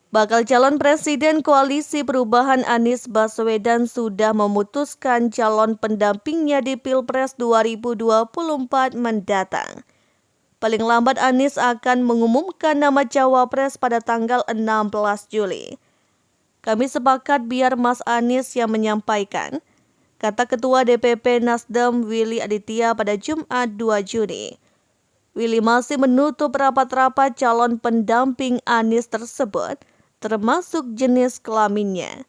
Bakal calon presiden Koalisi Perubahan Anies Baswedan sudah memutuskan calon pendampingnya di Pilpres 2024 mendatang. Paling lambat Anies akan mengumumkan nama cawapres pada tanggal 16 Juli. Kami sepakat biar Mas Anies yang menyampaikan, kata Ketua DPP Nasdem Willy Aditya pada Jumat 2 Juni. Willy masih menutup rapat-rapat calon pendamping Anies tersebut, termasuk jenis kelaminnya.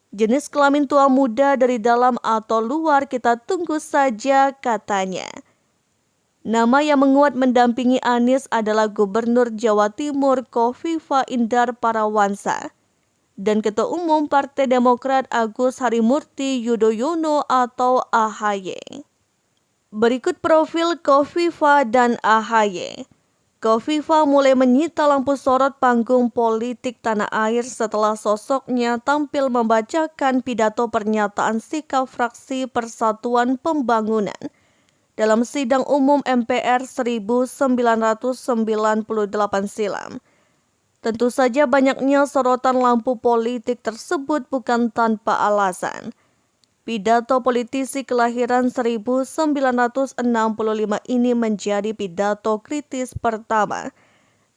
Jenis kelamin tua muda dari dalam atau luar kita tunggu saja, katanya. Nama yang menguat mendampingi Anies adalah Gubernur Jawa Timur Kofifa Indar Parawansa dan Ketua Umum Partai Demokrat Agus Harimurti Yudhoyono atau AHY. Berikut profil Kofifa dan AHY. Kofifa mulai menyita lampu sorot panggung politik tanah air setelah sosoknya tampil membacakan pidato pernyataan sikap fraksi Persatuan Pembangunan dalam sidang umum MPR 1998 silam. Tentu saja banyaknya sorotan lampu politik tersebut bukan tanpa alasan. Pidato politisi kelahiran 1965 ini menjadi pidato kritis pertama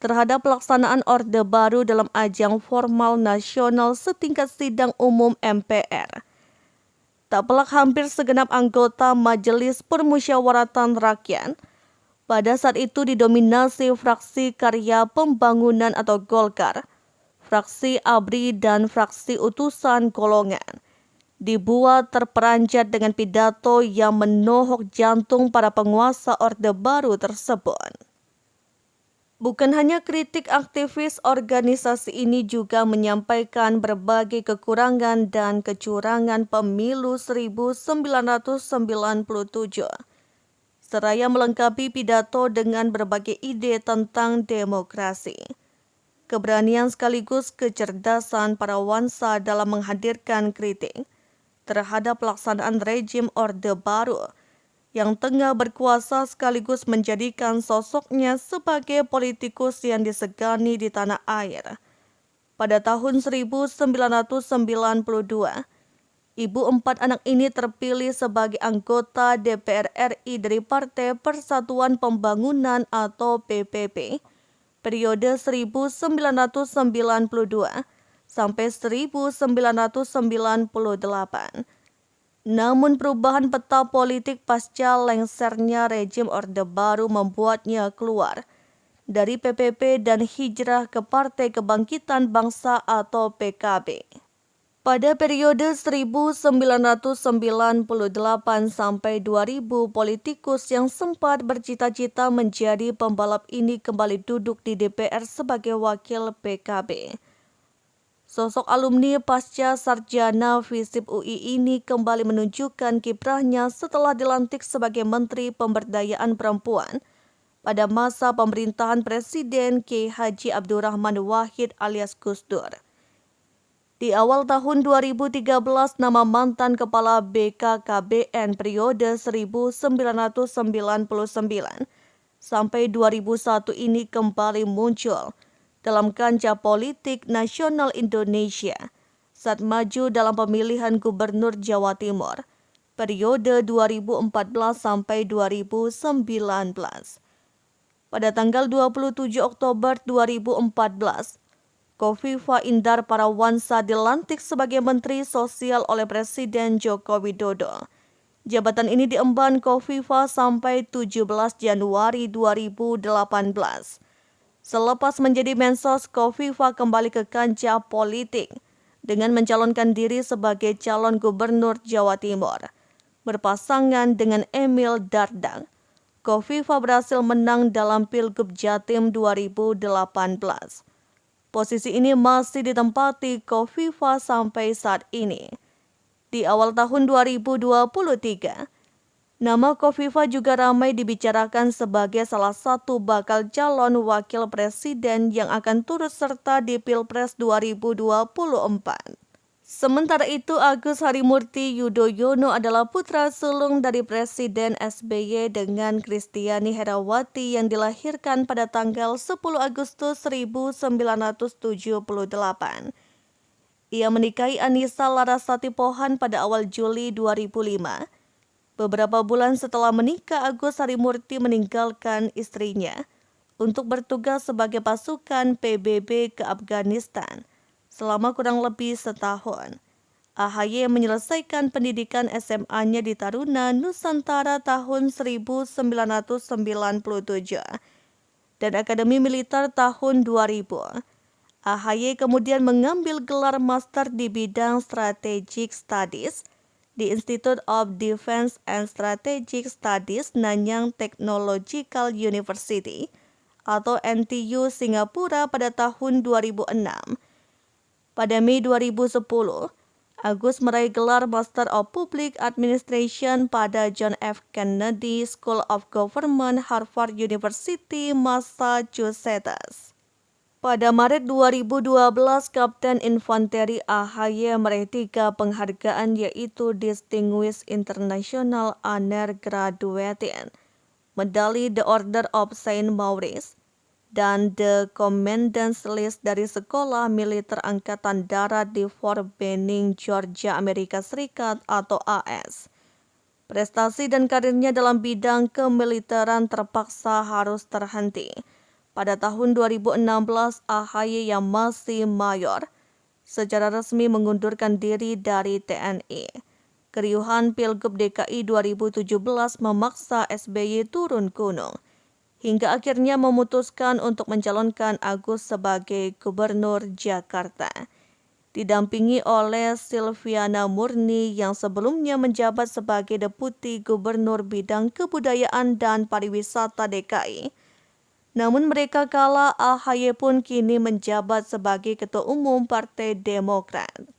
terhadap pelaksanaan Orde Baru dalam ajang formal nasional setingkat sidang umum MPR. Tak pelak hampir segenap anggota Majelis Permusyawaratan Rakyat pada saat itu didominasi fraksi Karya Pembangunan atau Golkar, fraksi ABRI dan fraksi utusan golongan. Dibuat terperanjat dengan pidato yang menohok jantung para penguasa Orde Baru tersebut. Bukan hanya kritik, aktivis organisasi ini juga menyampaikan berbagai kekurangan dan kecurangan pemilu 1997, seraya melengkapi pidato dengan berbagai ide tentang demokrasi. Keberanian sekaligus kecerdasan Parawansa dalam menghadirkan kritik terhadap pelaksanaan rejim Orde Baru yang tengah berkuasa sekaligus menjadikan sosoknya sebagai politikus yang disegani di tanah air. Pada tahun 1992, ibu empat anak ini terpilih sebagai anggota DPR RI dari Partai Persatuan Pembangunan atau PPP, periode 1992 sampai 1998. Namun perubahan peta politik pasca lengsernya rejim Orde Baru membuatnya keluar dari PPP dan hijrah ke Partai Kebangkitan Bangsa atau PKB. Pada periode 1998 sampai 2000, politikus yang sempat bercita-cita menjadi pembalap ini kembali duduk di DPR sebagai wakil PKB. Sosok alumni pasca sarjana FISIP UI ini kembali menunjukkan kiprahnya setelah dilantik sebagai Menteri Pemberdayaan Perempuan pada masa pemerintahan Presiden K. Haji Abdurrahman Wahid alias Gus Dur. Di awal tahun 2013, nama mantan Kepala BKKBN periode 1999 sampai 2001 ini kembali muncul dalam kancah politik nasional Indonesia saat maju dalam pemilihan Gubernur Jawa Timur periode 2014 sampai 2019. Pada tanggal 27 Oktober 2014, Kofifa Indar Parawansa dilantik sebagai Menteri Sosial oleh Presiden Joko Widodo. Jabatan ini diemban Kofifa sampai 17 Januari 2018. Selepas menjadi Mensos, Kofifa kembali ke kancah politik dengan mencalonkan diri sebagai calon gubernur Jawa Timur. Berpasangan dengan Emil Dardak, Kofifa berhasil menang dalam Pilgub Jatim 2018. Posisi ini masih ditempati Kofifa sampai saat ini. Di awal tahun 2023, nama Kofifa juga ramai dibicarakan sebagai salah satu bakal calon wakil presiden yang akan turut serta di Pilpres 2024. Sementara itu, Agus Harimurti Yudhoyono adalah putra sulung dari Presiden SBY dengan Kristiani Herawati yang dilahirkan pada tanggal 10 Agustus 1978. Ia menikahi Anissa Larasati Pohan pada awal Juli 2005. Beberapa bulan setelah menikah, Agus Harimurti meninggalkan istrinya untuk bertugas sebagai pasukan PBB ke Afghanistan selama kurang lebih setahun. AHY menyelesaikan pendidikan SMA-nya di Taruna, Nusantara tahun 1997 dan Akademi Militer tahun 2000. AHY kemudian mengambil gelar master di bidang Strategic Studies di Institute of Defense and Strategic Studies Nanyang Technological University atau NTU Singapura pada tahun 2006. Pada Mei 2010, Agus meraih gelar Master of Public Administration pada John F. Kennedy School of Government, Harvard University, Massachusetts. Pada Maret 2012, Kapten Infanteri AHY meraih 3 penghargaan yaitu Distinguished International Honor Graduating, Medali The Order of Saint Maurice, dan The Commandant's List dari Sekolah Militer Angkatan Darat di Fort Benning, Georgia, Amerika Serikat atau AS. Prestasi dan karirnya dalam bidang kemiliteran terpaksa harus terhenti. Pada tahun 2016, AHY yang masih mayor secara resmi mengundurkan diri dari TNI. Keriuhan Pilgub DKI 2017 memaksa SBY turun gunung, hingga akhirnya memutuskan untuk mencalonkan Agus sebagai Gubernur Jakarta, didampingi oleh Silviana Murni yang sebelumnya menjabat sebagai Deputi Gubernur Bidang Kebudayaan dan Pariwisata DKI. Namun mereka kala AHY pun kini menjabat sebagai Ketua Umum Partai Demokrat.